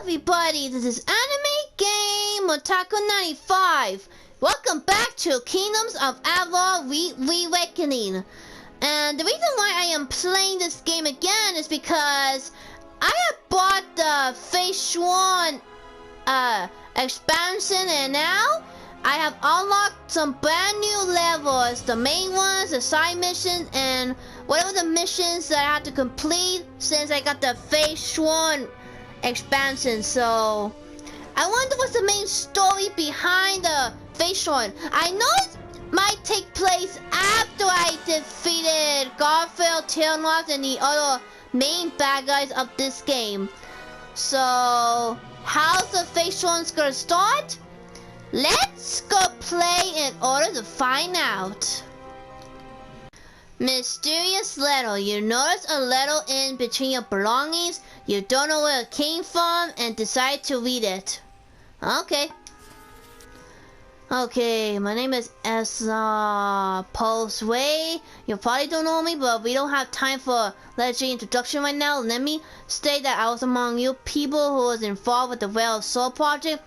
everybody, this is Anime Game Otaku 95. Welcome back to Kingdoms of Amalur Re-Awakening. And the reason why I am playing this game again is because I have bought the FATESWORNS expansion, and now I have unlocked some brand new levels, the main ones, the side missions, and whatever the missions that I had to complete since I got the FATESWORNS expansion. So I wonder what's the main story behind the FATESWORNS. I know it might take place after I defeated Garfield, Tailnox, and the other main bad guys of this game. So how's the FATESWORNS gonna start? Let's go play in order to find out. Mysterious letter. You notice a letter in between your belongings. You don't know where it came from and decide to read it. Okay, my name is FATESWORNS. You probably don't know me, but we don't have time for legendary introduction right now. Let me state that I was among you people who was involved with the Well of Soul project.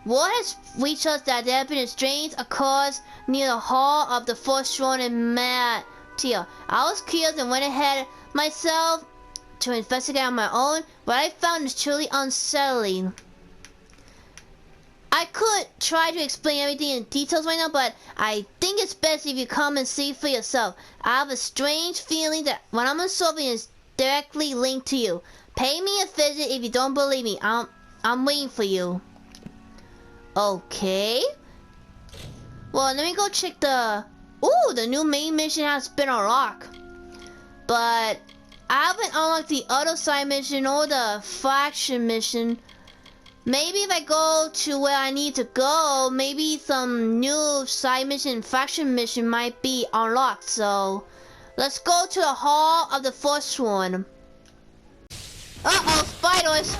Word has reached us that there have been a strange occurrence near the hall of the fourth throne in Matia. I was curious and went ahead myself to investigate on my own. What I found is truly unsettling. I could try to explain everything in details right now, but I think it's best if you come and see for yourself. I have a strange feeling that what I'm observing is directly linked to you. Pay me a visit if you don't believe me. I'm waiting for you. Okay. Well, let me go check the... Ooh, the new main mission has been unlocked. But I haven't unlocked the other side mission or the faction mission. Maybe if I go to where I need to go, maybe some new side mission, faction mission might be unlocked. So let's go to the hall of the first one. Uh-oh, spiders.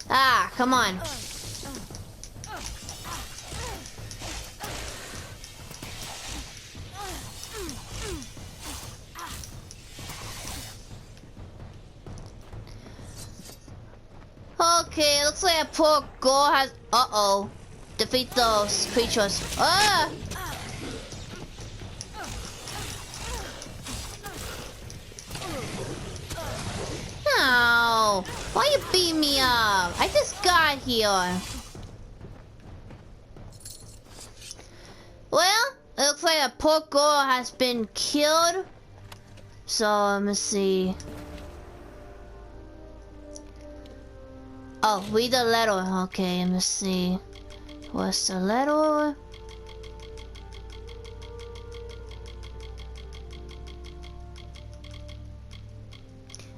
Ah, come on. Okay, looks like a poor girl has... Uh-oh. Defeat those creatures. Ah! No! Why you beat me up? I just got here. Well, it looks like a poor girl has been killed. So, let me see. Oh, read the letter. Okay, let me see. What's the letter?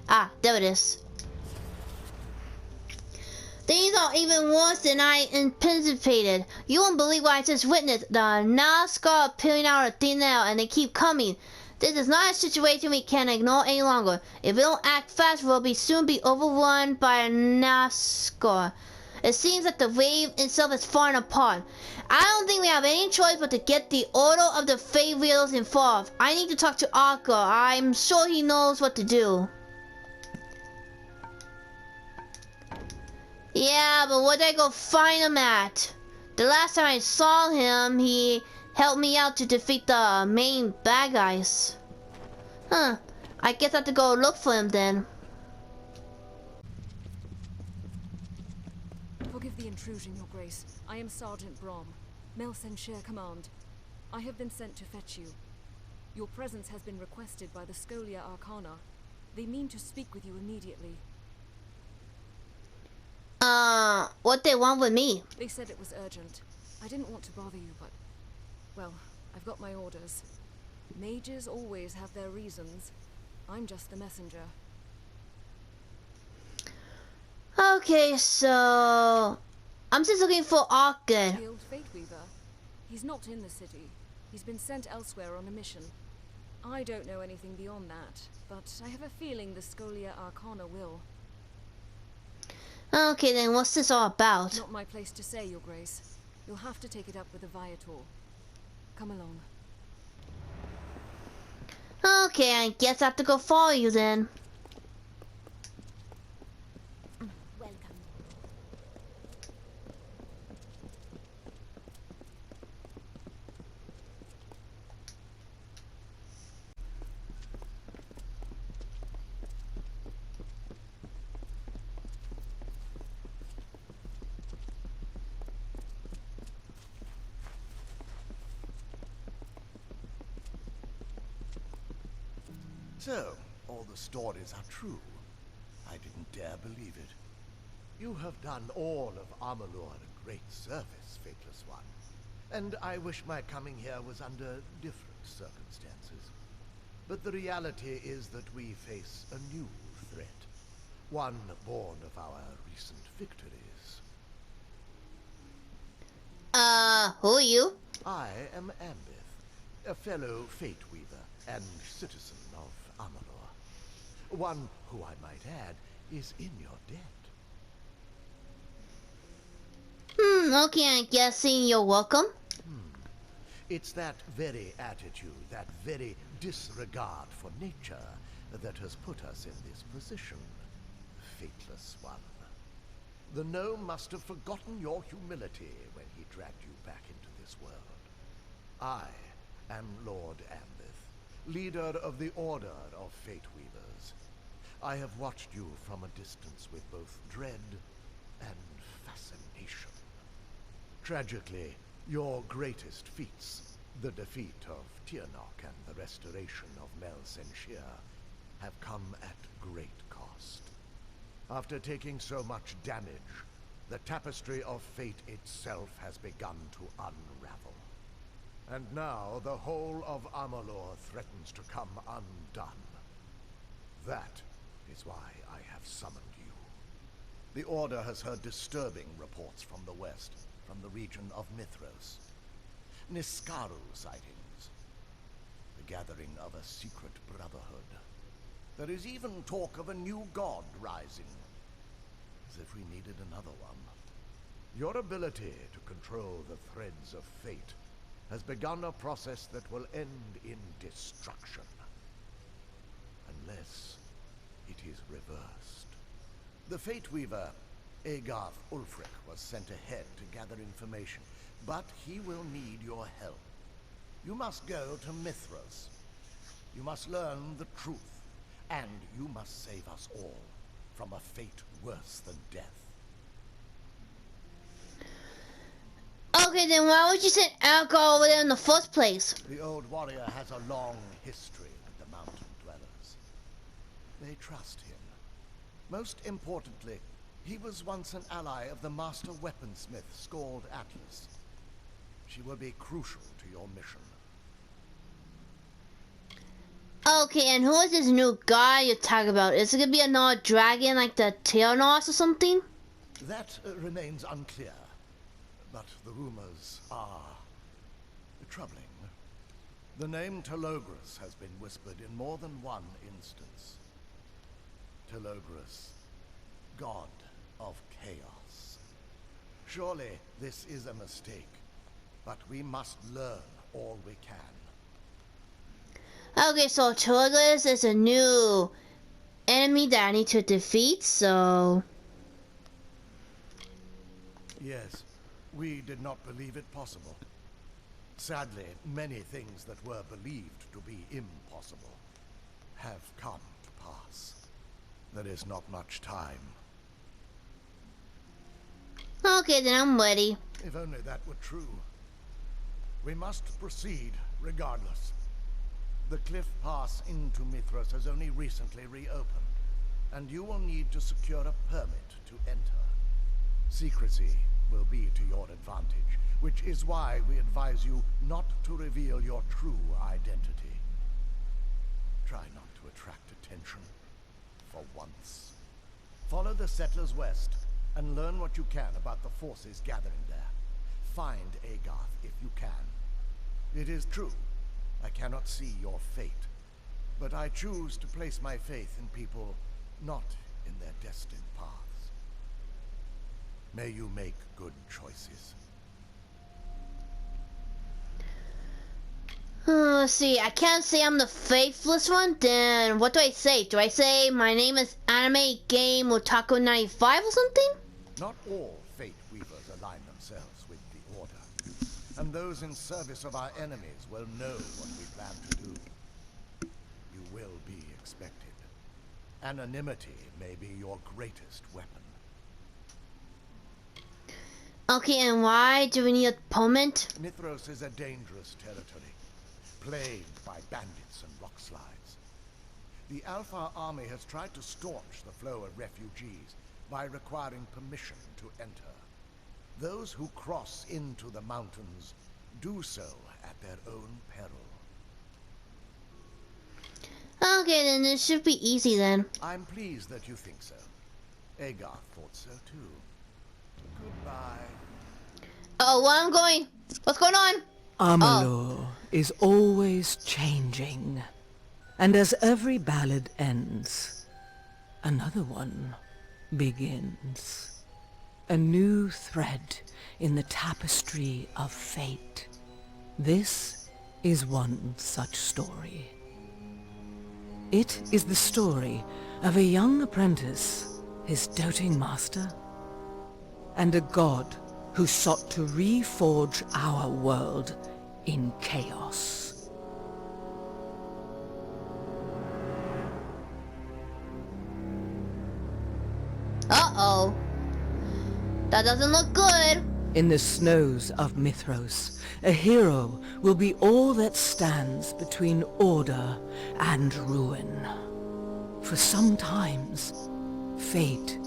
Ah, there it is. Things are even worse than I anticipated. You won't believe what I just witnessed. The Nazca appearing out of thin air, and they keep coming. This is not a situation we can ignore any longer. If we don't act fast, we'll soon be overrun by a Nazca. It seems that the wave itself is falling apart. I don't think we have any choice but to get the order of the Fate Wheels involved. I need to talk to Arca. I'm sure he knows what to do. Yeah, but where'd I go find him at? The last time I saw him, he helped me out to defeat the main bad guys. Huh. I guess I have to go look for him then. Forgive the intrusion, Your Grace. I am Sergeant Brom, Melsenshire Command. I have been sent to fetch you. Your presence has been requested by the Scholia Arcana. They mean to speak with you immediately. What they want with me? They said it was urgent. I didn't want to bother you, but... well, I've got my orders. Mages always have their reasons. I'm just the messenger. Okay, so... I'm just looking for Arca. The old Fate Weaver. He's not in the city. He's been sent elsewhere on a mission. I don't know anything beyond that, but I have a feeling the Scholia Arcana will. Okay, then what's this all about? Not my place to say, Your Grace. You'll have to take it up with the Viator. Come along. Okay, I guess I have to go follow you then. Welcome. So, all the stories are true. I didn't dare believe it. You have done all of Amalur a great service, Faithless One. And I wish my coming here was under different circumstances. But the reality is that we face a new threat. One born of our recent victories. Who are you? I am Ambith, a fellow Fate Weaver and citizen of Amalur. One who, I might add, is in your debt. Okay, I'm guessing you're welcome. It's that very attitude, that very disregard for nature, that has put us in this position, Faithless One. The gnome must have forgotten your humility when he dragged you back into this world. I am Lord Ambith, leader of the Order of Fate Weavers. I have watched you from a distance with both dread and fascination. Tragically, your greatest feats, the defeat of Tirnoch and the restoration of Mel Senshir, have come at great cost. After taking so much damage, the tapestry of fate itself has begun to unravel. And now the whole of Amalur threatens to come undone. That is why I have summoned you. The Order has heard disturbing reports from the west, from the region of Mithros. Niskaru sightings. The gathering of a secret brotherhood. There is even talk of a new god rising. As if we needed another one. Your ability to control the threads of fate has begun a process that will end in destruction. Unless it is reversed. The Fate Weaver, Agarth Ulfric, was sent ahead to gather information, but he will need your help. You must go to Mithros. You must learn the truth, and you must save us all from a fate worse than death. Okay, then why would you send Algar over there in the first place? The old warrior has a long history with the mountain dwellers. They trust him. Most importantly, he was once an ally of the master weaponsmith Scald Atlas. She will be crucial to your mission. Okay, and who is this new guy you're talking about? Is it gonna be another dragon like the Teonos or something? That remains unclear, but the rumors are troubling. The name Telogris has been whispered in more than one instance. Telogris, god of chaos. Surely this is a mistake, but we must learn all we can. Okay, so Turles is a new enemy that I need to defeat, so... Yes, we did not believe it possible. Sadly, many things that were believed to be impossible have come to pass. There is not much time. Okay, then I'm ready. If only that were true. We must proceed regardless. The cliff pass into Mithras has only recently reopened, and you will need to secure a permit to enter. Secrecy will be to your advantage, which is why we advise you not to reveal your true identity. Try not to attract attention, for once. Follow the settlers west, and learn what you can about the forces gathering there. Find Agarth if you can. It is true, I cannot see your fate, but I choose to place my faith in people not in their destined paths. May you make good choices. Let's see, I can't say I'm the faithless one, then what do I say? Do I say my name is Anime Game Otaku 95 or something? Not all Fate Weavers align themselves with the Order. And those in service of our enemies will know what we plan to do. You will be expected. Anonymity may be your greatest weapon. Okay, and why do we need a opponent? Mithros is a dangerous territory, plagued by bandits and rock slides. The Alpha army has tried to staunch the flow of refugees by requiring permission to enter. Those who cross into the mountains do so at their own peril. Okay, then it should be easy then. I'm pleased that you think so. Agarth thought so too. Goodbye. Oh, where I'm going? What's going on? Amalur is always changing. And as every ballad ends, another one begins. A new thread in the tapestry of fate. This is one such story. It is the story of a young apprentice, his doting master, and a god who sought to reforge our world in chaos. Uh-oh. That doesn't look good. In the snows of Mithros, a hero will be all that stands between order and ruin. For sometimes, fate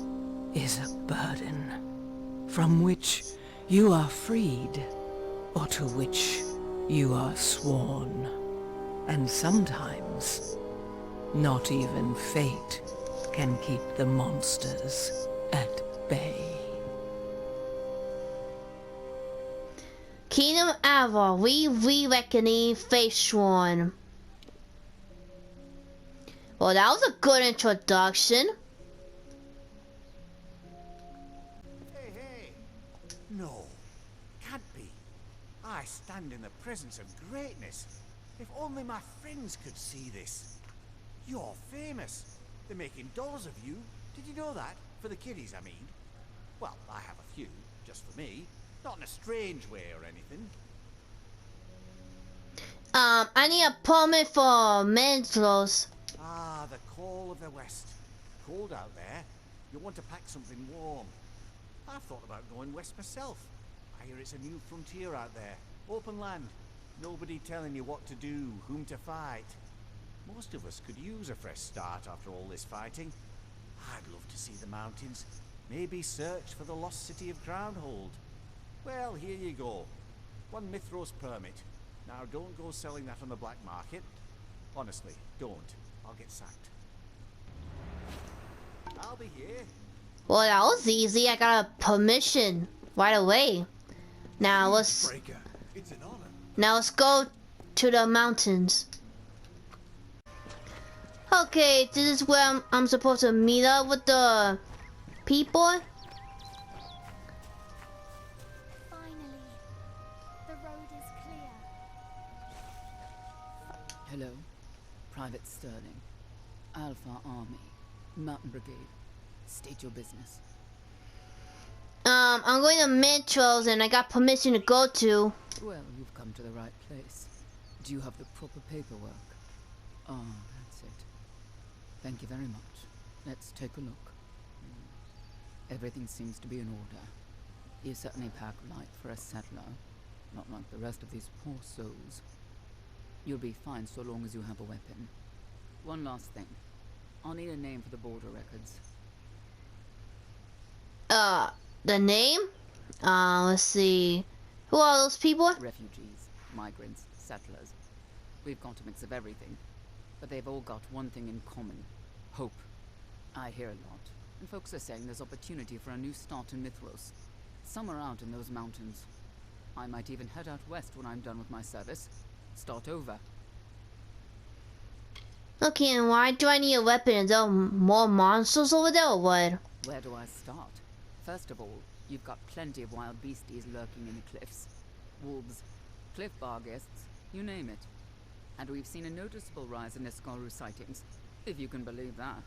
is a burden, from which you are freed, or to which you are sworn. And sometimes, not even fate can keep the monsters at bay. Kingdom Avon, we reckoning FATESWORNS. Well, that was a good introduction. Hey! No, can't be. I stand in the presence of greatness. If only my friends could see this. You're famous. They're making dolls of you. Did you know that? For the kiddies, I mean. Well, I have a few, just for me. Not in a strange way or anything. I need a permit for Mithros. Ah, the call of the West. Cold out there. You want to pack something warm. I've thought about going west myself. I hear it's a new frontier out there. Open land. Nobody telling you what to do, whom to fight. Most of us could use a fresh start after all this fighting. I'd love to see the mountains. Maybe search for the lost city of Crownhold. Well, here you go. 1 Mithros permit. Now don't go selling that on the black market. Honestly, don't. I'll get sacked. I'll be here. Well, that was easy. I got a permission right away. Now let's It's an honor. Now let's go to the mountains. Okay, this is where I'm supposed to meet up with the people. Finally, the road is clear. Hello, Private Sterling, Alpha Army, Mountain Brigade. State your business. I'm going to Mithros and I got permission to go to. Well, you've come to the right place. Do you have the proper paperwork? Ah, that's it. Thank you very much. Let's take a look. Everything seems to be in order. You certainly pack light for a settler. Not like the rest of these poor souls. You'll be fine so long as you have a weapon. One last thing. I'll need a name for the border records. The name? Let's see. Who are those people? Refugees, migrants, settlers. We've got a mix of everything. But they've all got one thing in common. Hope. I hear a lot. And folks are saying there's opportunity for a new start in Mithros. Somewhere out in those mountains. I might even head out west when I'm done with my service. Start over. Okay, and why do I need a weapon? Is there more monsters over there or what? Where do I start? First of all, you've got plenty of wild beasties lurking in the cliffs. Wolves, cliff barghests, you name it. and we've seen a noticeable rise in Escaru sightings, if you can believe that.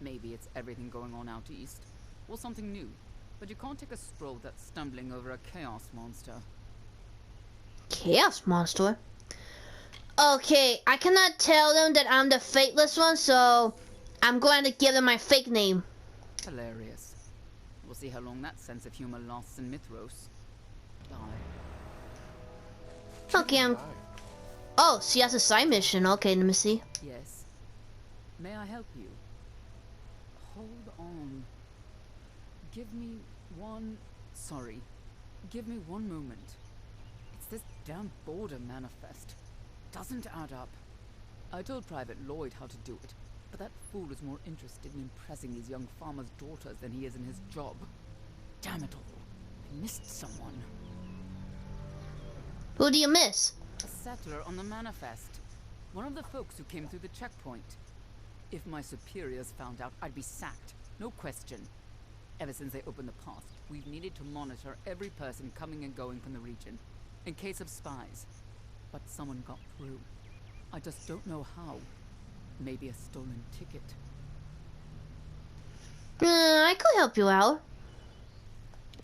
Maybe it's everything going on out east, or something new, but you can't take a stroll without stumbling over a chaos monster. Chaos monster? Okay, I cannot tell them that I'm the Fateless one, so I'm going to give them my fake name. Hilarious. We'll see how long that sense of humor lasts in Mithros. Bye. Okay, Oh, she has a side mission. Okay, let me see. Yes. May I help you? Hold on. Give me one... Sorry. Give me one moment. It's this damn border manifest. Doesn't add up. I told Private Lloyd how to do it, but that fool is more interested in impressing these young farmers' daughters than he is in his job. Damn it all. I missed someone. Who do you miss? A settler on the manifest. One of the folks who came through the checkpoint. If my superiors found out, I'd be sacked. No question. Ever since they opened the path, we've needed to monitor every person coming and going from the region, in case of spies. But someone got through. I just don't know how. Maybe a stolen ticket. I could help you out.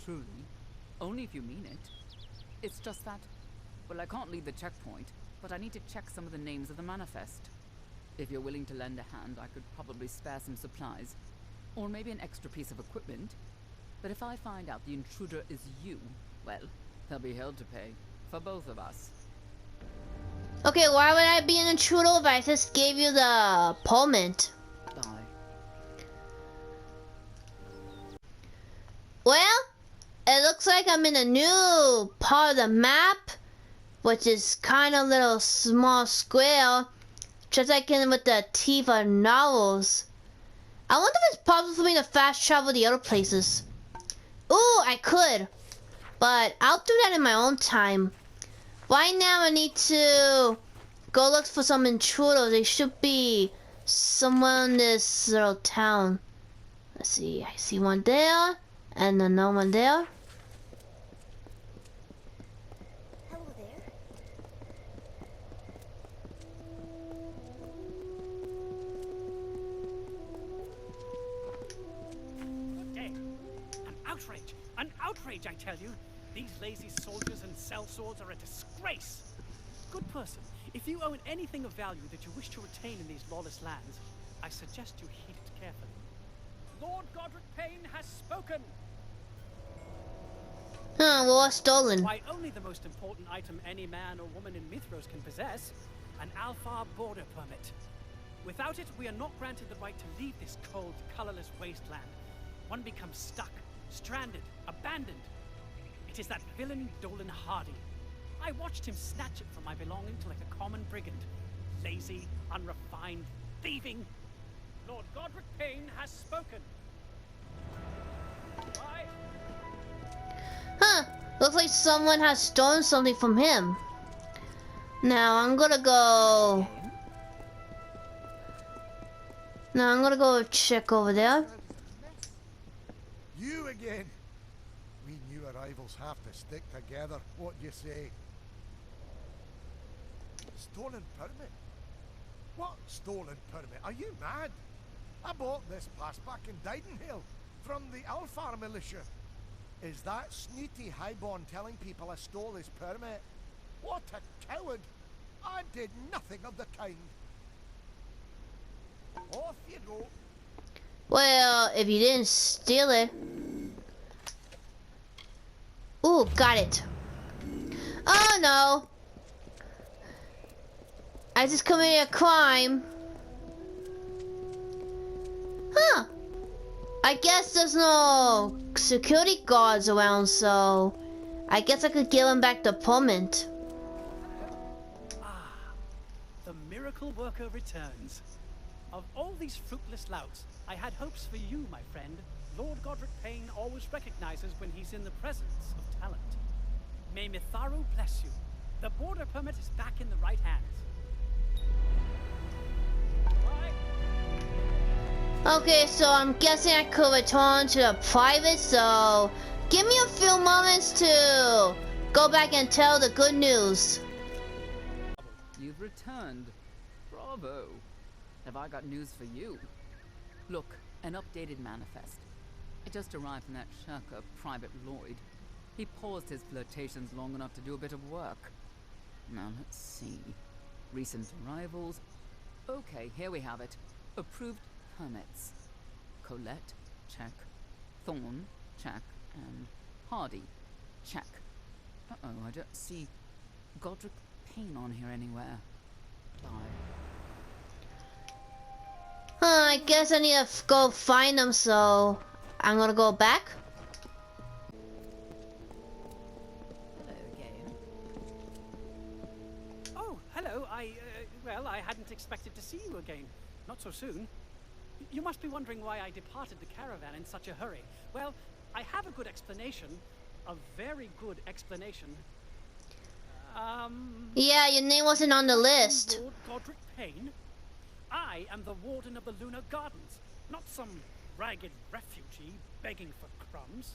Truly? Only if you mean it. It's just that... Well, I can't leave the checkpoint, but I need to check some of the names of the manifest. If you're willing to lend a hand, I could probably spare some supplies. Or maybe an extra piece of equipment. But if I find out the intruder is you, well, there'll be hell to pay. For both of us. Okay, why would I be an intruder if I just gave you the payment? Bye. Well, it looks like I'm in a new part of the map, which is kind of little small square, just like in with the Tiva novels. I wonder if it's possible for me to fast travel to other places. Ooh, I could, but I'll do that in my own time. Right now, I need to go look for some intruders. They should be somewhere in this little town. Let's see. I see one there, and another one there. Hello there. Good day. An outrage! An outrage, I tell you! These lazy soldiers and sellswords are a disgrace! Good person, if you own anything of value that you wish to retain in these lawless lands, I suggest you heed it carefully. Lord Godric Payne has spoken! Well, stolen. Why, only the most important item any man or woman in Mithros can possess, an Alfar border permit. Without it, we are not granted the right to leave this cold, colorless wasteland. One becomes stuck, stranded, abandoned. It is that villain Dolan Hardy. I watched him snatch it from my belongings like a common brigand. Lazy, unrefined, thieving. Lord Godric Payne has spoken. Bye. Huh, looks like someone has stolen something from him. Now I'm gonna go... Now I'm gonna go check over there. You again? We new arrivals have to stick together. What do you say? Stolen permit? What stolen permit? Are you mad? I bought this pass back in Didenhill from the Alfar militia. Is that snooty highborn telling people I stole his permit? What a coward! I did nothing of the kind. Off you go. Well, if you didn't steal it. Ooh, got it. Oh no. I just committed a crime. Huh. I guess there's no security guards around, so I guess I could give him back the permit. Ah, the miracle worker returns. Of all these fruitless louts, I had hopes for you, my friend. Lord Godric Payne always recognizes when he's in the presence of talent. May Mitharu bless you. The border permit is back in the right hands. Bye. Okay, so I'm guessing I could return to the private, so give me a few moments to go back and tell the good news. you've returned. Bravo. Have I got news for you? Look, an updated manifest. I just arrived from that shirker, Private Lloyd. He paused his flirtations long enough to do a bit of work. Now let's see. Recent arrivals. Okay, here we have it. Approved permits. Colette, check. Thorn, check. And Hardy, check. Uh-oh, I don't see Godric Payne on here anywhere. Bye. I guess I need to go find them, so I'm gonna go back. Hello again. Oh, hello. Well, I hadn't expected to see you again. Not so soon. You must be wondering why I departed the caravan in such a hurry. Well, I have a good explanation. A very good explanation. Yeah, your name wasn't on the list. Lord Godric Payne? I am the Warden of the Lunar Gardens, not some ragged refugee begging for crumbs.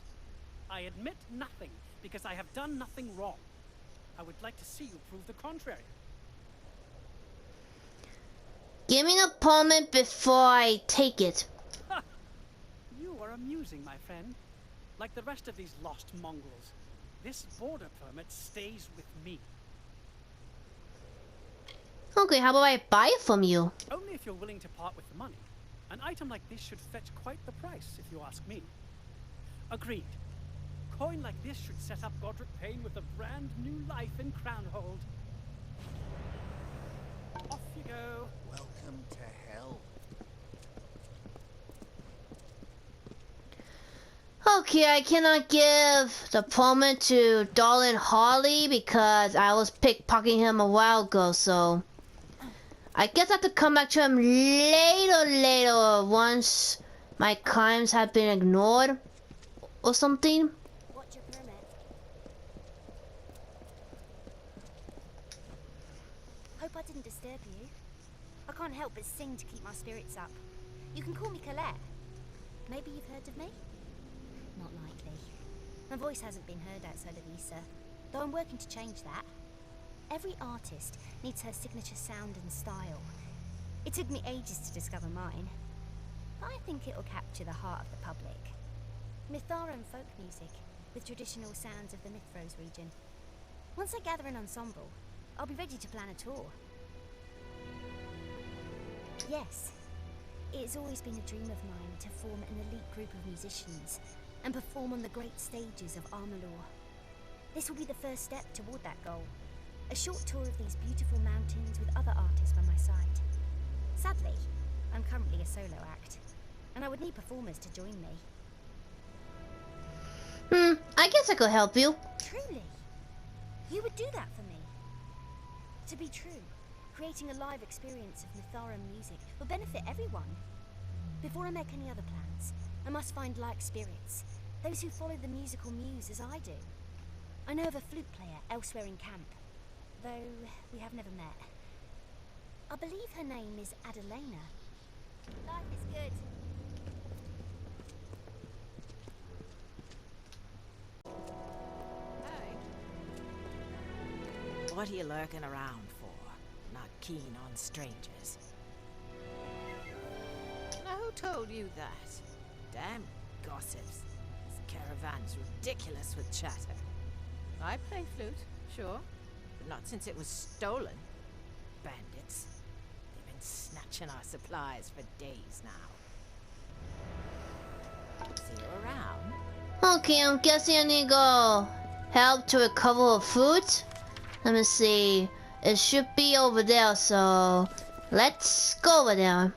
I admit nothing, because I have done nothing wrong. I would like to see you prove the contrary. Give me the permit before I take it. Ha! You are amusing, my friend. Like the rest of these lost mongrels, this border permit stays with me. Okay, how about I buy it from you? Only if you're willing to part with the money. An item like this should fetch quite the price, if you ask me. Agreed. Coin like this should set up Godric Payne with a brand new life in Crownhold. Off you go. Welcome to hell. Okay, I cannot give the permit to Darlin Harley because I was pickpocketing him a while ago, so I guess I have to come back to him later once my crimes have been ignored or something. What's your permit? Hope I didn't disturb you. I can't help but sing to keep my spirits up. You can call me Colette. Maybe you've heard of me? Not likely. My voice hasn't been heard outside of Issa, though I'm working to change that. Every artist needs her signature sound and style. It took me ages to discover mine, but I think it'll capture the heart of the public. Mitharan folk music, with traditional sounds of the Mithros region. Once I gather an ensemble, I'll be ready to plan a tour. Yes, it's always been a dream of mine to form an elite group of musicians and perform on the great stages of Amalur. This will be the first step toward that goal. A short tour of these beautiful mountains with other artists by my side. Sadly, I'm currently a solo act, and I would need performers to join me. I guess I could help you. Truly? You would do that for me? To be true, creating a live experience of Mitharan music will benefit everyone. Before I make any other plans, I must find like spirits, those who follow the musical muse as I do. I know of a flute player elsewhere in camp, though we have never met. I believe her name is Adelena. Life is good. What are you lurking around for? Not keen on strangers. Now, who told you that? Damn gossips. This caravan's ridiculous with chatter. I play flute, sure, but not since it was stolen. Bandits. They've been snatching our supplies for days now. See you around? Okay, I'm guessing I need to go help to recover food. Let me see. It should be over there, so let's go over there.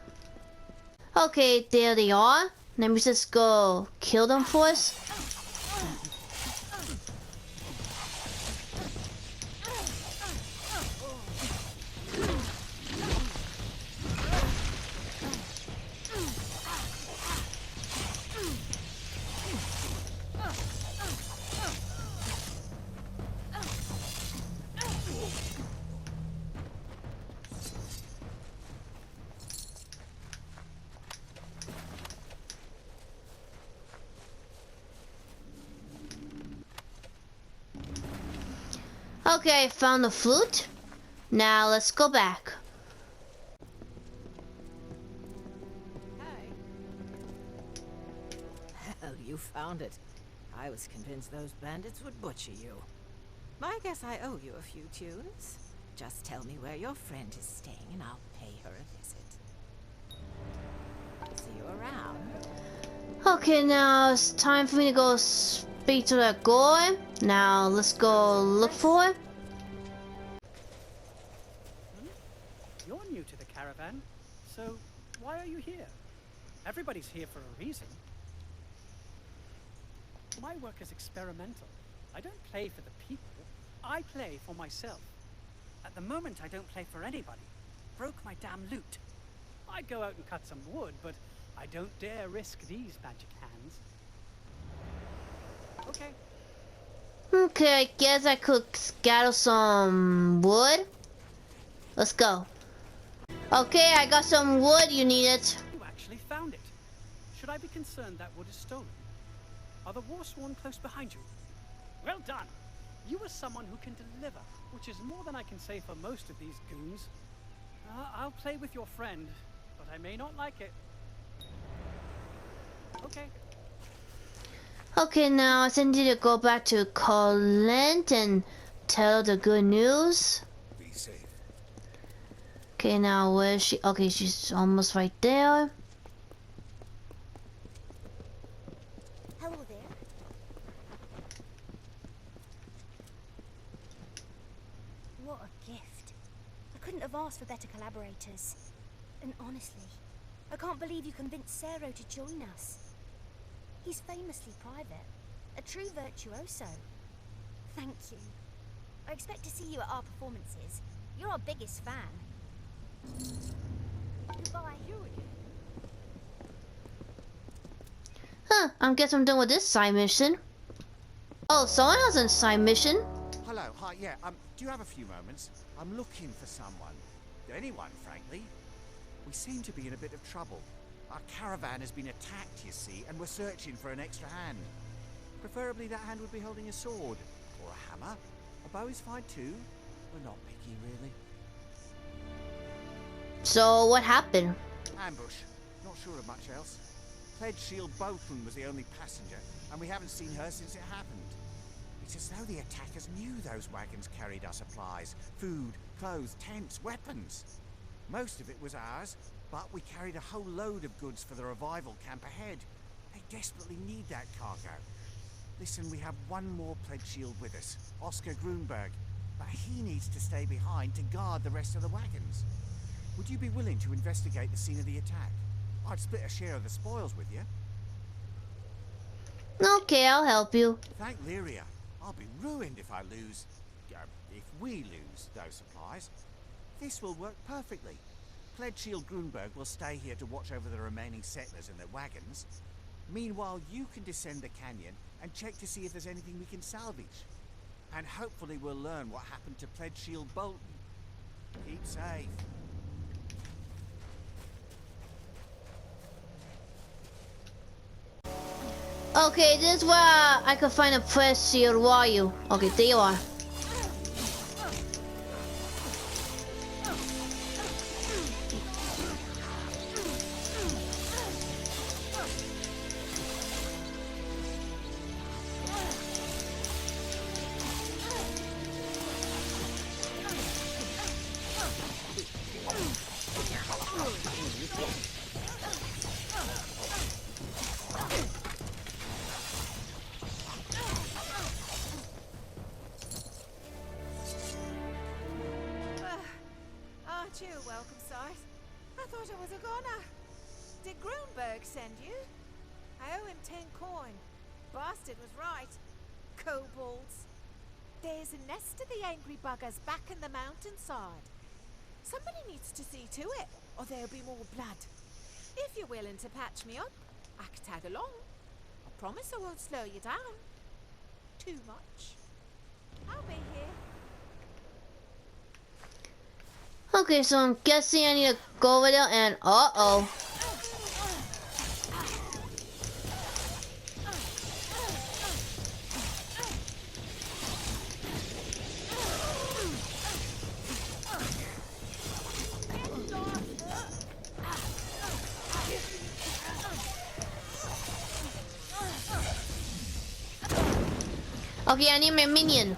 Okay, there they are. Let me just go kill them first. Okay, I found the flute. Now let's go back. Hey. Hell, you found it. I was convinced those bandits would butcher you. I guess I owe you a few tunes. Just tell me where your friend is staying and I'll pay her a visit. See you around. Okay, now it's time for me to go speak to that guy. Now let's go look for him. You're new to the caravan, so why are you here? Everybody's here for a reason. My work is experimental. I don't play for the people. I play for myself. At the moment, I don't play for anybody. Broke my damn lute. I'd go out and cut some wood, but I don't dare risk these magic hands. Okay. Okay, I guess I could scatter some wood. Let's go. Okay, I got some wood. You need it. You actually found it. Should I be concerned that wood is stolen? Are the Warsworn close behind you? Well done. You are someone who can deliver, which is more than I can say for most of these goons. I'll play with your friend, but I may not like it. Okay. Okay, now I think I need to go back to Colin and tell the good news. Be safe. Okay, now where is she? Okay, she's almost right there. Hello there. What a gift. I couldn't have asked for better collaborators. And honestly, I can't believe you convinced Cero to join us. He's famously private, a true virtuoso. Thank you. I expect to see you at our performances. You're our biggest fan. Goodbye. You again. Huh, I guess I'm done with this side mission. Oh, someone has a side mission. Hello, hi, yeah, do you have a few moments? I'm looking for someone. Anyone, frankly. We seem to be in a bit of trouble. Our caravan has been attacked, you see, and we're searching for an extra hand. Preferably that hand would be holding a sword, or a hammer. A bow is fine too. We're not picky, really. So what happened? Ambush. Not sure of much else. Pledge Shield Boatman was the only passenger, and we haven't seen her since it happened. It's as though the attackers knew those wagons carried our supplies. Food, clothes, tents, weapons. Most of it was ours, but we carried a whole load of goods for the revival camp ahead. They desperately need that cargo. Listen, we have one more Pledge Shield with us, Oscar Grunberg, but he needs to stay behind to guard the rest of the wagons. Would you be willing to investigate the scene of the attack? I'd split a share of the spoils with you. Okay, I'll help you. Thank Lyria. I'll be ruined if I lose... if we lose those supplies. This will work perfectly. Pledge Shield Grunberg will stay here to watch over the remaining settlers and their wagons. Meanwhile, you can descend the canyon and check to see if there's anything we can salvage. And hopefully we'll learn what happened to Pledge Shield Bolton. Keep safe. Okay, this is where I could find a Pledge Shield. Where are you? Okay, there you are. Aren't you welcome sight? I thought I was a goner. Did Grunberg send you? I owe him 10 coin. Bastard was right. Kobolds. There's a nest of the angry buggers back in the mountainside. Somebody needs to see to it, or there'll be more blood. If you're willing to patch me up, I can tag along. I promise I won't slow you down. Too much. I'll be here. Okay, so I'm guessing I need to go over there and uh-oh. Okay, I need my minion.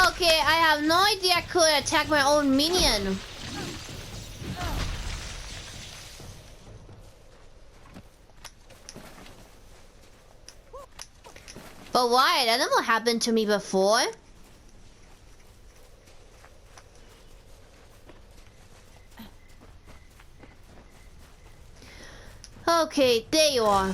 Okay, I have no idea I could attack my own minion. But why? That never happened to me before. Okay, there you are.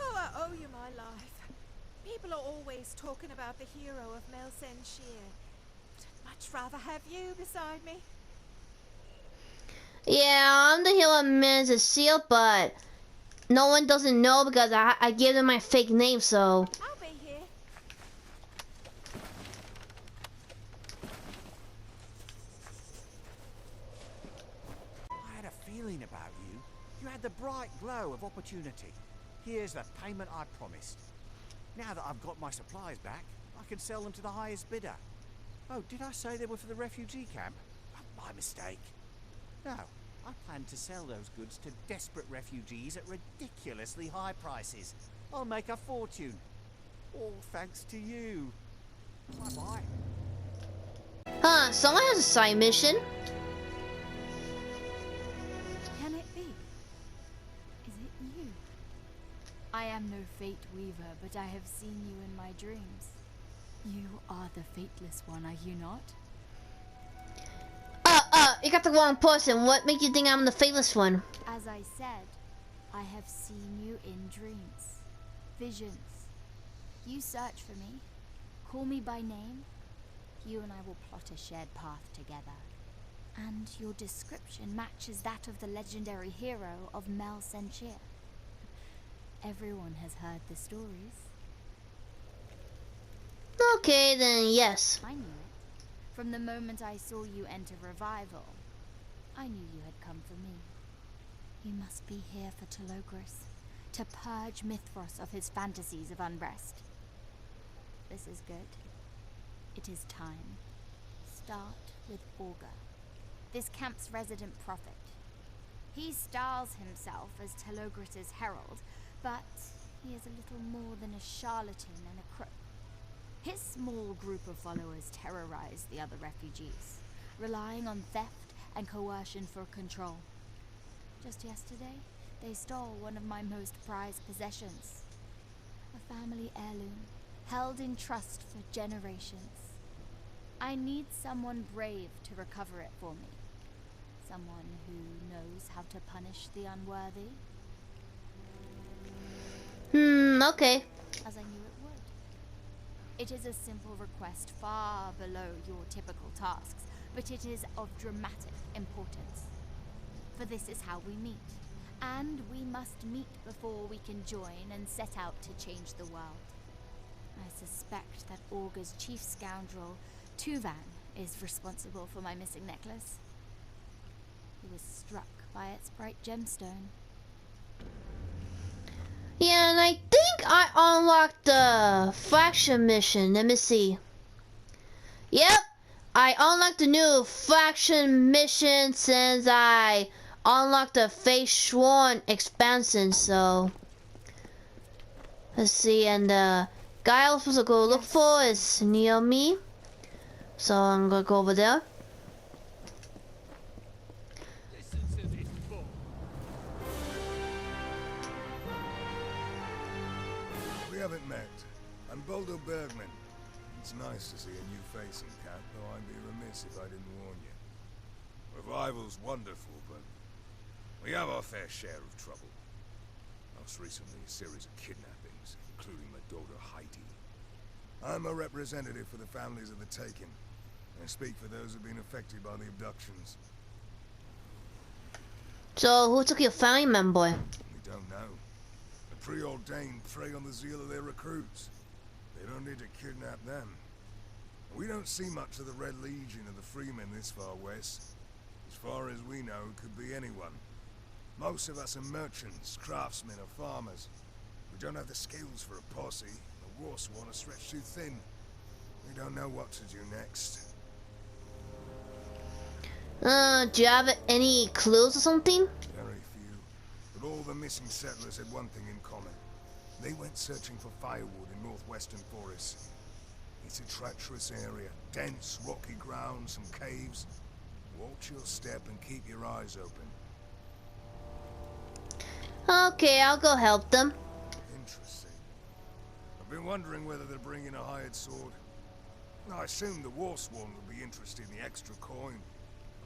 Oh, I owe you my life. People are always talking about the hero of Melsenshire. But I'd much rather have you beside me. Yeah, I'm the hero of Mrs. Seal, but no one doesn't know because I gave them my fake name, so. I'll be here. I had a feeling about you. You had the bright glow of opportunity. Here's the payment I promised. Now that I've got my supplies back, I can sell them to the highest bidder. Oh, did I say they were for the refugee camp? Oh, my mistake. No, I plan to sell those goods to desperate refugees at ridiculously high prices. I'll make a fortune. All thanks to you. Bye-bye. Huh, someone has a side mission. Can it be? Is it you? I am no fate weaver, but I have seen you in my dreams. You are the Fateless One, are you not? You got the wrong person. What makes you think I'm the Fateless One? As I said, I have seen you in dreams. Visions. You search for me. Call me by name. You and I will plot a shared path together. And your description matches that of the legendary hero of Melsenshire. Everyone has heard the stories. Okay, then yes. I knew it. From the moment I saw you enter Revival, I knew you had come for me. You must be here for Telogris, to purge Mithros of his fantasies of unrest. This is good. It is time. Start with Augur, this camp's resident prophet. He styles himself as Telogris' herald, but he is a little more than a charlatan and a crook. His small group of followers terrorize the other refugees, relying on theft and coercion for control. Just yesterday, they stole one of my most prized possessions. A family heirloom, held in trust for generations. I need someone brave to recover it for me. Someone who knows how to punish the unworthy. Okay. As I knew it would. It is a simple request far below your typical tasks, but it is of dramatic importance. For this is how we meet, and we must meet before we can join and set out to change the world. I suspect that Augur's chief scoundrel, Tuvan, is responsible for my missing necklace. He was struck by its bright gemstone. Yeah, and I think I unlocked the faction mission. Let me see. Yep, I unlocked the new faction mission since I unlocked the FATESWORNS expansion, so let's see. And the guy I was supposed to go look for is near me, so I'm gonna go over there. haven't met. I'm Boldo Bergman. It's nice to see a new face in camp, though I'd be remiss if I didn't warn you. Revival's wonderful, but we have our fair share of trouble. Most recently, a series of kidnappings, including my daughter Heidi. I'm a representative for the families of the taken. I speak for those who've been affected by the abductions. So, who took your family member? We don't know. The preordained prey on the zeal of their recruits. They don't need to kidnap them. We don't see much of the Red Legion of the Freemen this far west. As far as we know, it could be anyone. Most of us are merchants, craftsmen, or farmers. We don't have the skills for a posse. The Warsworn are stretched too thin. We don't know what to do next. Do you have any clues or something? Very few. But all the missing settlers had one thing in common. They went searching for firewood in northwestern forests. It's a treacherous area. Dense, rocky ground, some caves. Watch your step and keep your eyes open. Okay, I'll go help them. Interesting. I've been wondering whether they're bringing a hired sword. I assumed the Warsworn would be interested in the extra coin.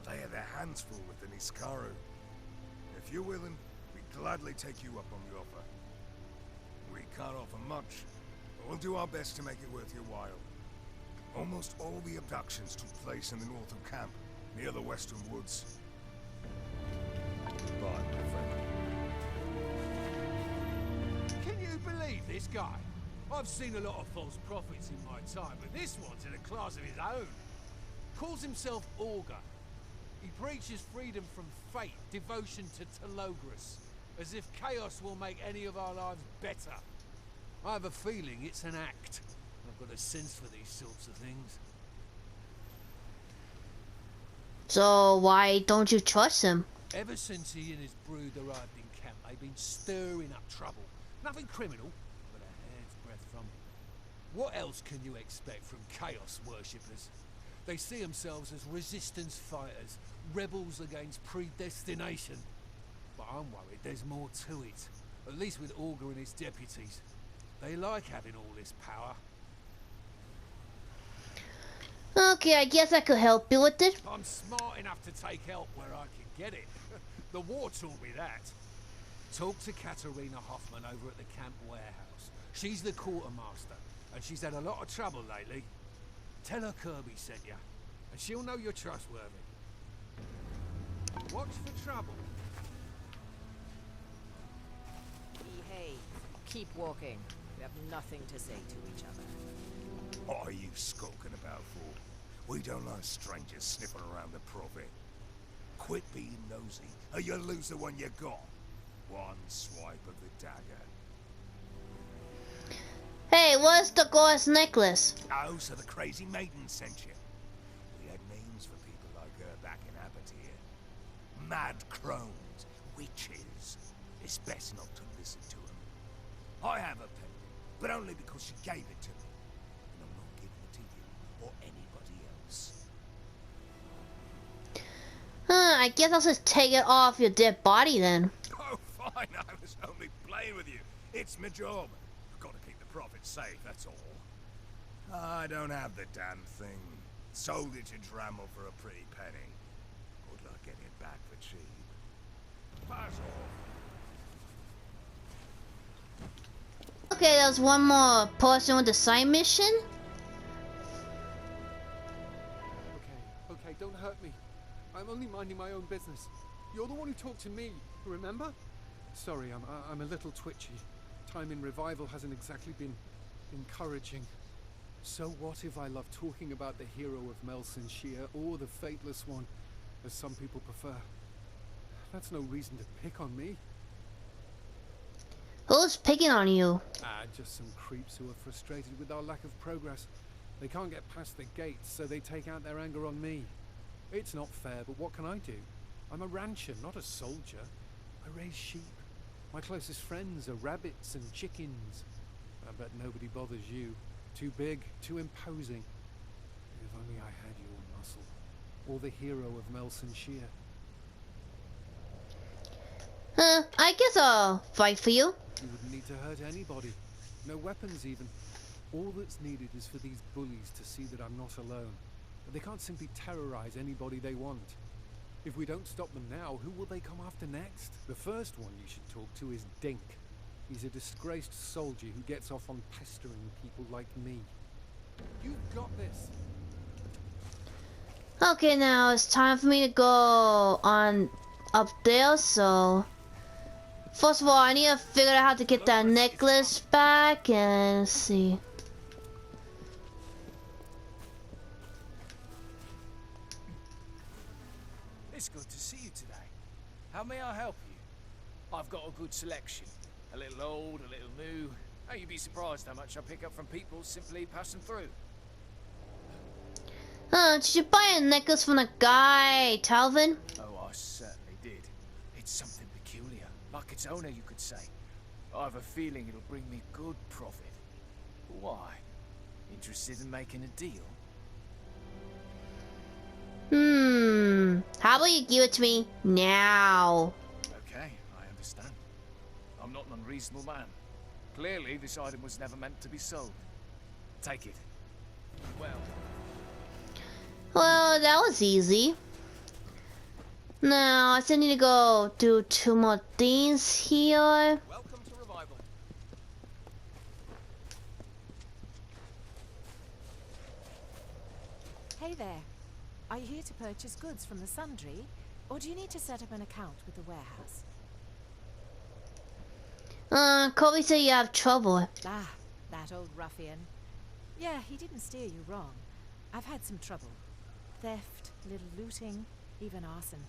They have their hands full with the Niskaru. If you're willing, we'd gladly take you up on the offer. We can't offer much, but we'll do our best to make it worth your while. Almost all the abductions took place in the north of camp, near the western woods. Goodbye, my friend. Can you believe this guy? I've seen a lot of false prophets in my time, but this one's in a class of his own. Calls himself Augur. He preaches freedom from fate, devotion to Telogris, as if chaos will make any of our lives better. I have a feeling it's an act. I've got a sense for these sorts of things. So why don't you trust him? Ever since he and his brood arrived in camp, they've been stirring up trouble. Nothing criminal, but a hair's breadth from it. What else can you expect from chaos worshippers? They see themselves as resistance fighters, rebels against predestination. But I'm worried there's more to it, at least with Augur and his deputies. They like having all this power. Okay, I guess I could help you with it. I'm smart enough to take help where I can get it. The war taught me that. Talk to Katerina Hoffman over at the camp warehouse. She's the quartermaster, and she's had a lot of trouble lately. Tell her Kirby sent you, and she'll know you're trustworthy. Watch for trouble. Behave. Keep walking. We have nothing to say to each other. What are you skulking about for? We don't like strangers sniffing around the prophet. Quit being nosy, or you'll lose the one you got. One swipe of the dagger. Hey, what's the ghost necklace? Oh, so the crazy maiden sent you. We had names for people like her back in Abatir. Mad crones, witches. It's best not to listen to them. I have a pendant, but only because she gave it to me. And I'm not giving it to you or anybody else. I guess I'll just take it off your dead body then. Oh, fine, I was only playing with you. It's my job. I've got to keep the prophet safe, that's all. I don't have the damn thing. Sold it to Drammel for a pretty penny. Good luck getting it back for cheap. Pass off. Okay, there's one more person with the side mission. Okay, don't hurt me. I'm only minding my own business. You're the one who talked to me, remember? Sorry, I'm a little twitchy. Time in Revival hasn't exactly been encouraging. So what if I love talking about the hero of Melsenshire or the Fateless One, as some people prefer? That's no reason to pick on me. Who's picking on you? Just some creeps who are frustrated with our lack of progress. They can't get past the gates, so they take out their anger on me. It's not fair, but what can I do? I'm a rancher, not a soldier. I raise sheep. My closest friends are rabbits and chickens. I bet nobody bothers you. Too big, too imposing. If only I had your muscle. Or the hero of Melsenshire. I guess I'll fight for you. You wouldn't need to hurt anybody. No weapons even. All that's needed is for these bullies to see that I'm not alone. But they can't simply terrorize anybody they want. If we don't stop them now, who will they come after next? The first one you should talk to is Dink. He's a disgraced soldier who gets off on pestering people like me. You've got this. Okay, now it's time for me to go on up there, so... First of all, I need to figure out how to get that necklace back, and let's see. It's good to see you today. How may I help you? I've got a good selection. A little old, a little new. Oh, you'd be surprised how much I pick up from people simply passing through. Did you buy a necklace from the guy, Talvin? Oh, I certainly did. It's something peculiar, like its owner, you could say. I have a feeling it'll bring me good profit. Why? Interested in making a deal? How about you give it to me now? Okay, I understand. I'm not an unreasonable man. Clearly, this item was never meant to be sold. Take it. Well, that was easy. Now, I still need to go do 2 more things here. Welcome to Revival. Hey there. Are you here to purchase goods from the Sundry, or do you need to set up an account with the warehouse? Kobe said you have trouble. Ah, that old ruffian. Yeah, he didn't steer you wrong. I've had some trouble. Theft, little looting, even arson.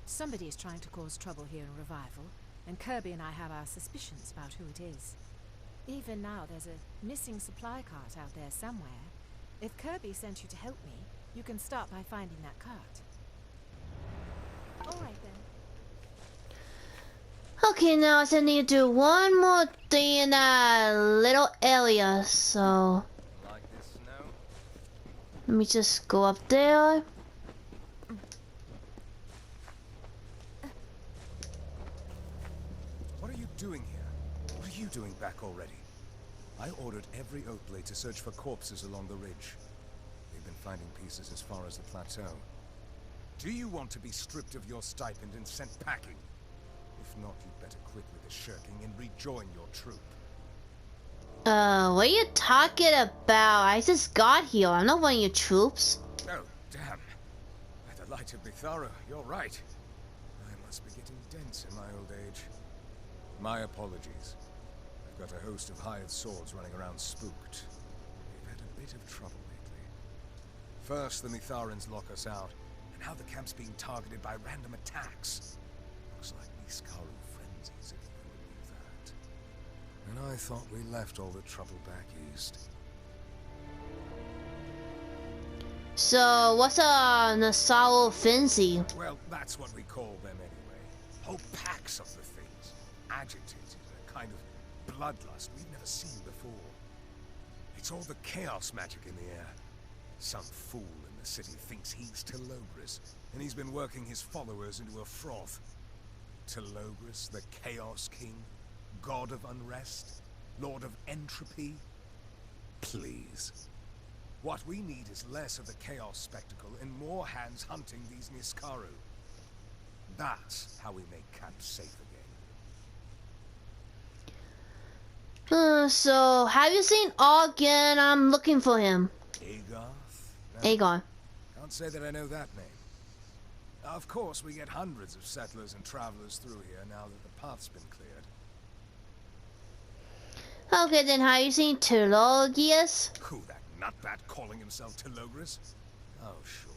Somebody is trying to cause trouble here in Revival, and Kirby and I have our suspicions about who it is. Even now, there's a missing supply cart out there somewhere. If Kirby sent you to help me, you can start by finding that cart. All right then. Okay, now I still need to do 1 more thing in that little area, so... Like this snow? Let me just go up there. What are you doing here? What are you doing back already? I ordered every Oakley to search for corpses along the ridge. They've been finding pieces as far as the plateau. Do you want to be stripped of your stipend and sent packing? If not, you'd better quit with the shirking and rejoin your troop. What are you talking about? I just got here. I'm not one of your troops. Oh, damn. By the light of Mitharu, you're right. I must be getting dense in my old age. My apologies. I've got a host of hired swords running around spooked. We've had a bit of trouble lately. First, the Mitharans lock us out, and now the camp's being targeted by random attacks. Looks like Niskaru frenzies, if you can believe that. And I thought we left all the trouble back east. So, what's a Nassau Frenzy? Well, that's what we call them anyway. Whole packs of the things. Agitated in a kind of bloodlust we've never seen before. It's all the chaos magic in the air. Some fool in the city thinks he's Telogris, and he's been working his followers into a froth. Telogris, the Chaos King? God of Unrest? Lord of Entropy? Please. What we need is less of the chaos spectacle and more hands hunting these Niskaru. That's how we make camp safe again. So, have you seen Ogden? I'm looking for him. Agarth? Aegon. Can't say that I know that name. Of course, we get hundreds of settlers and travelers through here now that the path's been cleared. Okay, then have you seen Telogius? Who, that nutbat calling himself Telogris? Oh, sure.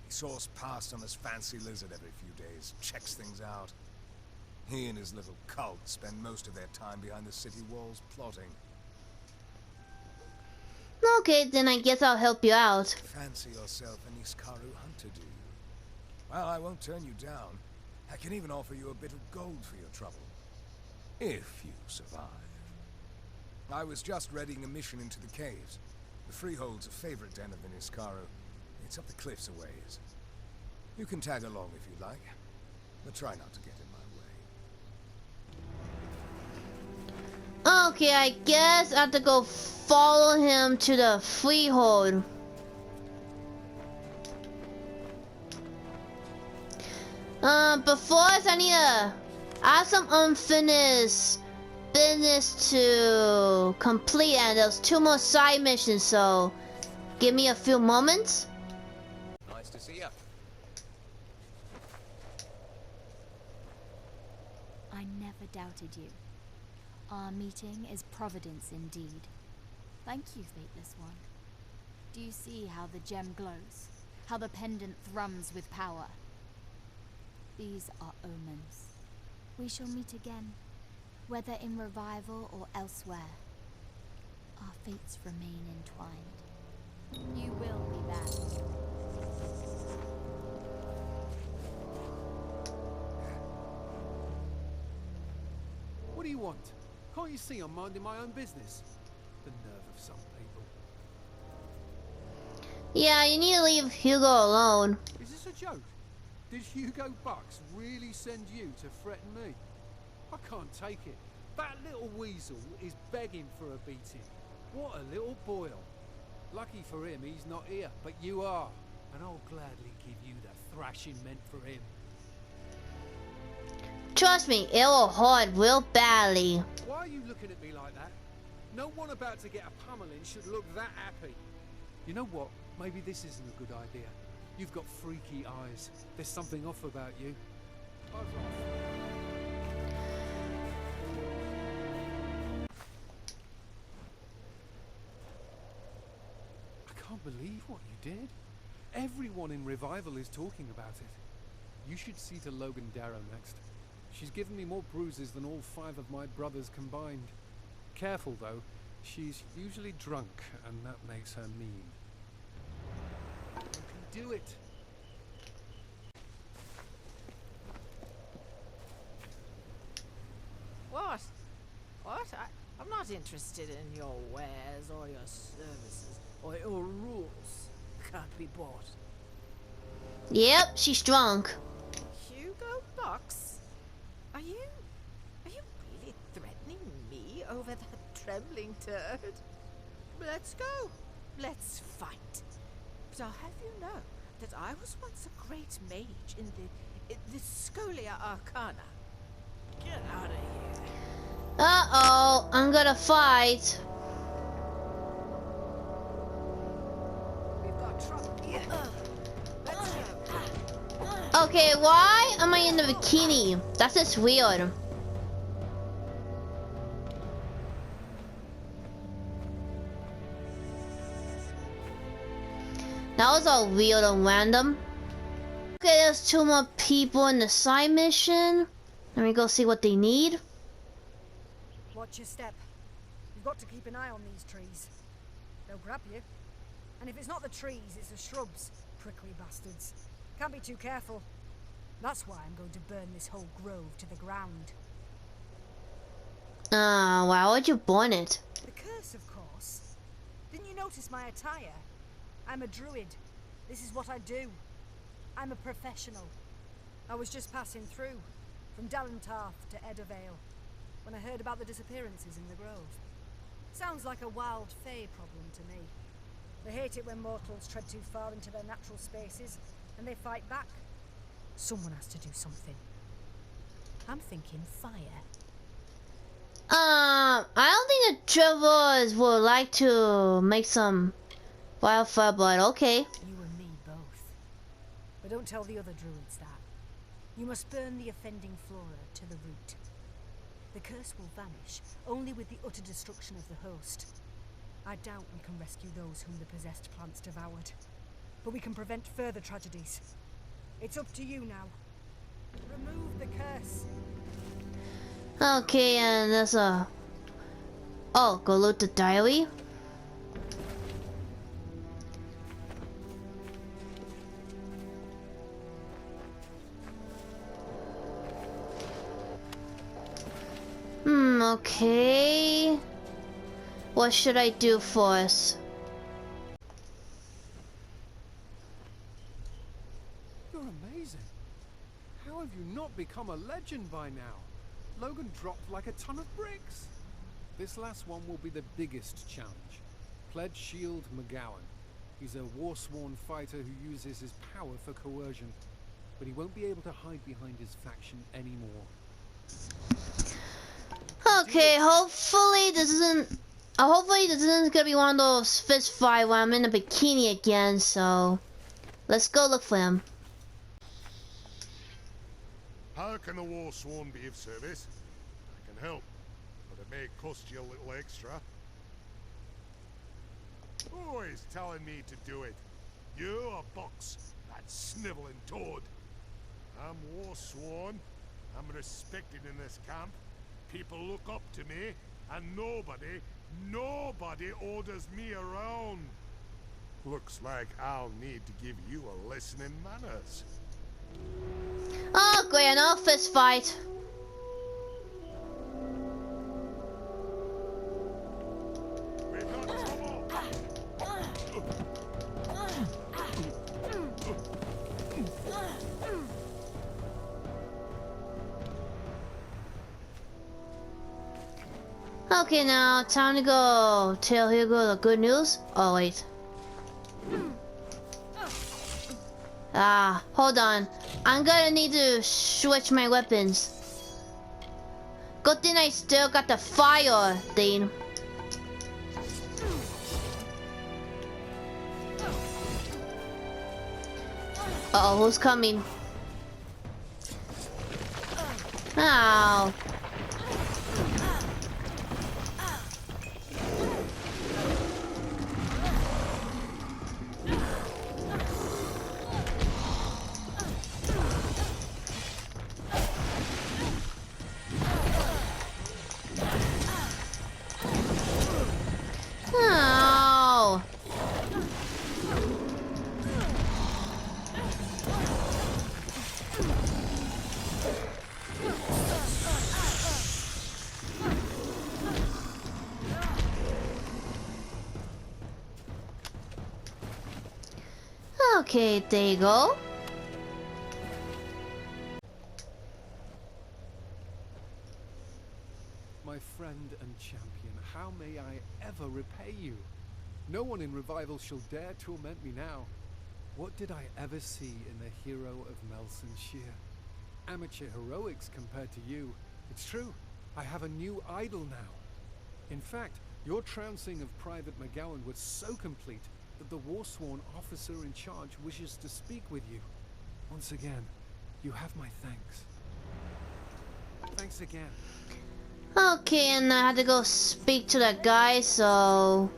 He saw us past on his fancy lizard every few days, checks things out. He and his little cult spend most of their time behind the city walls plotting. Okay, then I guess I'll help you out. Fancy yourself an Niskaru hunter, do you? Well, I won't turn you down. I can even offer you a bit of gold for your trouble. If you survive. I was just readying a mission into the caves. The Freehold's a favorite den of the Niskaru. It's up the cliffs a ways. You can tag along if you like, but try not to get in my way. Okay, I guess I have to go follow him to the freehold. But first I need to... I have some unfinished business to complete, and there's 2 more side missions, so give me a few moments. Nice to see you. I never doubted you. Our meeting is providence indeed. Thank you, Fateless One. Do you see how the gem glows? How the pendant thrums with power? These are omens. We shall meet again, whether in revival or elsewhere. Our fates remain entwined. You will be back. What do you want? Can't you see I'm minding my own business? The nerve of some people. Yeah, you need to leave Hugo alone. Is this a joke? Did Hugo Bucks really send you to threaten me? I can't take it. That little weasel is begging for a beating. What a little boil. Lucky for him he's not here, but you are. And I'll gladly give you the thrashing meant for him. Trust me, it will hurt real badly. Why are you looking at me like that? No one about to get a pummeling should look that happy. You know what? Maybe this isn't a good idea. You've got freaky eyes. There's something off about you. Buzz off. I can't believe what you did. Everyone in Revival is talking about it. You should see to Logan Darrow next. She's given me more bruises than all 5 of my brothers combined. Careful though, she's usually drunk and that makes her mean. You can do it. What? What? I'm not interested in your wares or your services or your rules. Can't be bought. Yep, she's drunk. Hugo Box? Are you really threatening me over that trembling turd? Let's go. Let's fight. But I'll have you know that I was once a great mage in the Scholia Arcana. Get out of here. Uh-oh, I'm gonna fight. We've got trouble here. Let's go. Okay, why am I in the bikini? That's just weird. That was all weird and random. Okay, there's 2 more people in the side mission. Let me go see what they need. Watch your step. You've got to keep an eye on these trees. They'll grab you. And if it's not the trees, it's the shrubs. Prickly bastards. Can't be too careful. That's why I'm going to burn this whole grove to the ground. Why would you burn it? The curse, of course. Didn't you notice my attire? I'm a druid. This is what I do. I'm a professional. I was just passing through, from Dalentarth to Eddervale, when I heard about the disappearances in the grove. Sounds like a wild fae problem to me. They hate it when mortals tread too far into their natural spaces, and they fight back. Someone has to do something. I'm thinking fire. I don't think the travelers would like to make some wildfire, but okay. You and me both. But don't tell the other druids that. You must burn the offending flora to the root. The curse will vanish, only with the utter destruction of the host. I doubt we can rescue those whom the possessed plants devoured. But we can prevent further tragedies. It's up to you now. Remove the curse. Okay, and there's a... Oh, go loot the diary. Okay. What should I do first? You're amazing. How have you not become a legend by now? Logan dropped like a ton of bricks. This last one will be the biggest challenge. Pledge Shield McGowan. He's a war-sworn fighter who uses his power for coercion, but he won't be able to hide behind his faction anymore. Okay, hopefully this isn't gonna be one of those fist fight where I'm in a bikini again, so let's go look for him. How can the Warsworn be of service? I can help, but it may cost you a little extra. Who is telling me to do it? You or Box, that sniveling toad? I'm Warsworn. I'm respected in this camp. People look up to me, and nobody orders me around. Looks like I'll need to give you a lesson in manners. Oh great, another fist fight. Okay, now time to go tell Hugo the good news. Oh wait. Hold on. I'm gonna need to switch my weapons. Good thing I still got the fire thing. Uh oh, who's coming? Ow. Ow. Okay, there you go. My friend and champion, how may I ever repay you? No one in Revival shall dare torment me now. What did I ever see in the hero of Melson Shear? Amateur heroics compared to you. It's true, I have a new idol now. In fact, your trouncing of Private McGowan was so complete that the Warsworn officer in charge wishes to speak with you. Once again, you have my thanks. Thanks again. Okay, and I had to go speak to that guy, so...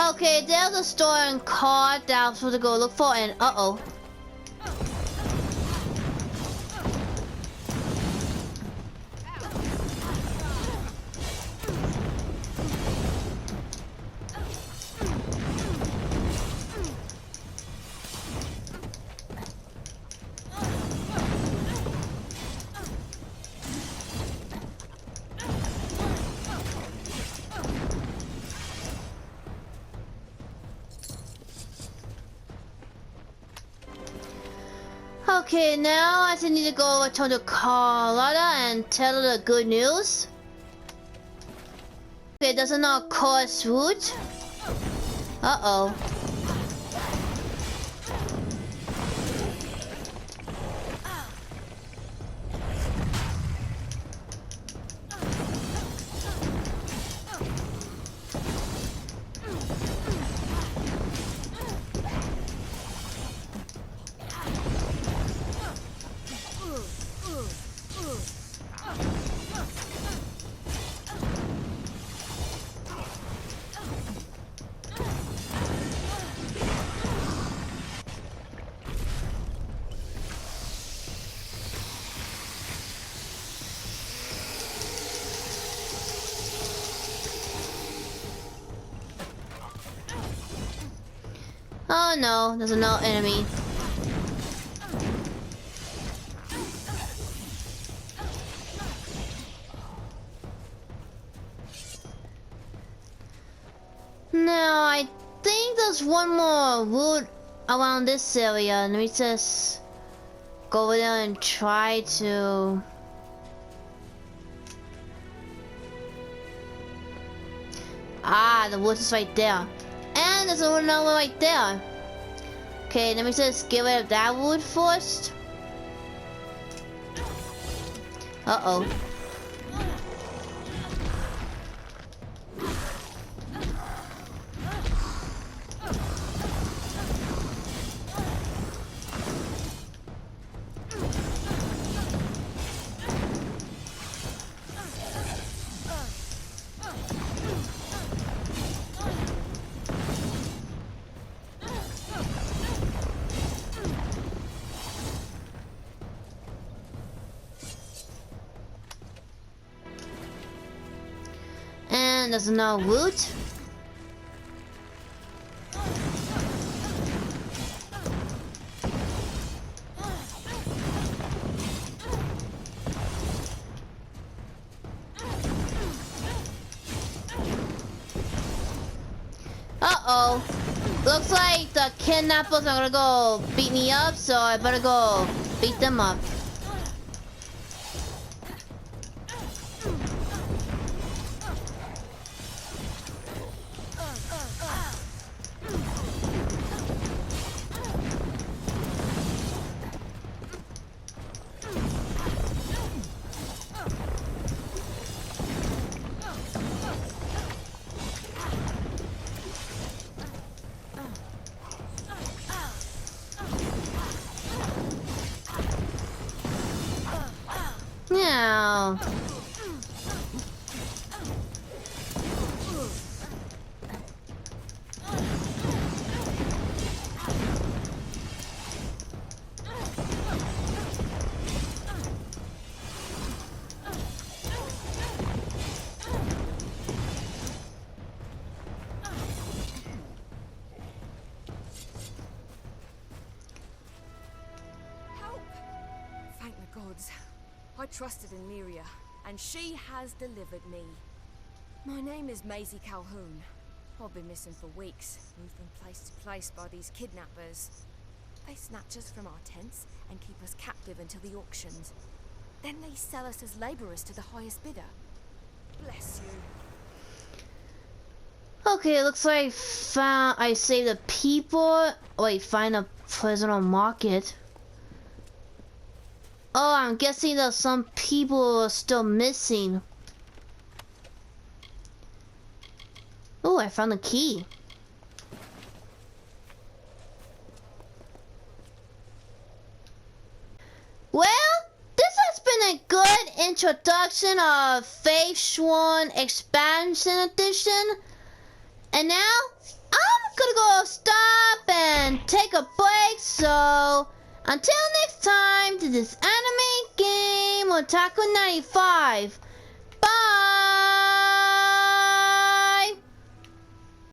Okay, there's a store and card that I'm supposed to go look for, and uh-oh. Okay, now I just need to go over to Carlotta and tell her the good news. Okay, doesn't not cause root. Uh-oh. Oh no, there's another enemy. Now I think there's one more route around this area. Let me just go over there and try to... Ah, the woods is right there. And there's another one right there. Okay, let me just get rid of that wood first. Uh-oh. And there's no wood. Uh-oh. Looks like the kidnappers are gonna go beat me up, so I better go beat them up. Now. Thank the gods. I trusted in Lyria, and she has delivered me. My name is Maisie Calhoun. I've been missing for weeks, moved from place to place by these kidnappers. They snatch us from our tents and keep us captive until the auctions. Then they sell us as labourers to the highest bidder. Bless you. Okay, it looks like I saved the people. Wait, find a prisoner market. Oh, I'm guessing that some people are still missing. Oh, I found the key. Well, this has been a good introduction of FATESWORNS Expansion Edition. And now, I'm gonna go stop and take a break, so until next time, to this anime game Otaku 95.